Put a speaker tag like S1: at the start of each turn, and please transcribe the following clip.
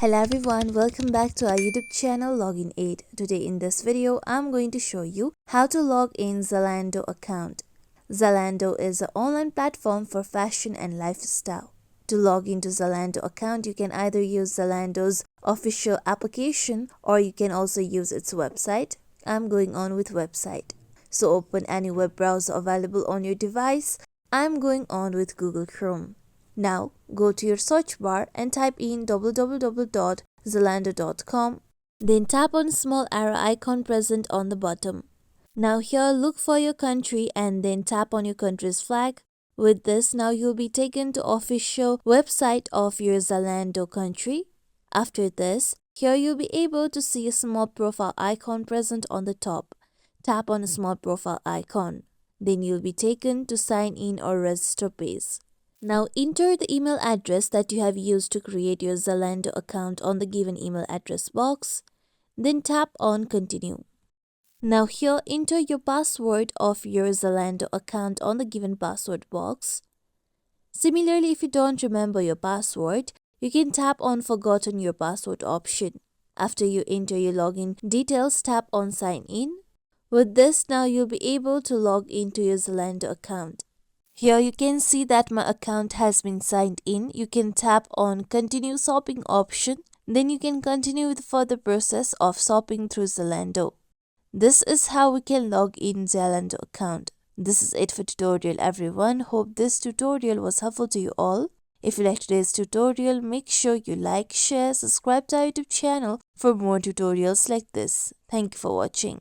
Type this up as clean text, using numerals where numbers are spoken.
S1: Hello everyone, welcome back to our YouTube channel Login Aid. Today in this video, I'm going to show you how to log in Zalando account. Zalando is an online platform for fashion and lifestyle. To log into Zalando account, you can either use Zalando's official application or you can also use its website. I'm going on with website. So open any web browser available on your device. I'm going on with Google Chrome. Now, go to your search bar and type in www.zalando.com. Then tap on small arrow icon present on the bottom. Now here, look for your country and then tap on your country's flag. With this, now you'll be taken to official website of your Zalando country. After this, here you'll be able to see a small profile icon present on the top. Tap on a small profile icon. Then you'll be taken to sign in or register page. Now enter the email address that you have used to create your Zalando account on the given email address box. Then tap on continue. Now here enter your password of your Zalando account on the given password box. Similarly, if you don't remember your password, you can tap on forgotten your password option. After you enter your login details, tap on sign in. With this, now you'll be able to log into your Zalando account. Here you can see that my account has been signed in. You can tap on continue shopping option. Then you can continue with further process of shopping through Zalando. This is how we can log in Zalando account. This is it for tutorial everyone. Hope this tutorial was helpful to you all. If you like today's tutorial, make sure you like, share, subscribe to our YouTube channel for more tutorials like this. Thank you for watching.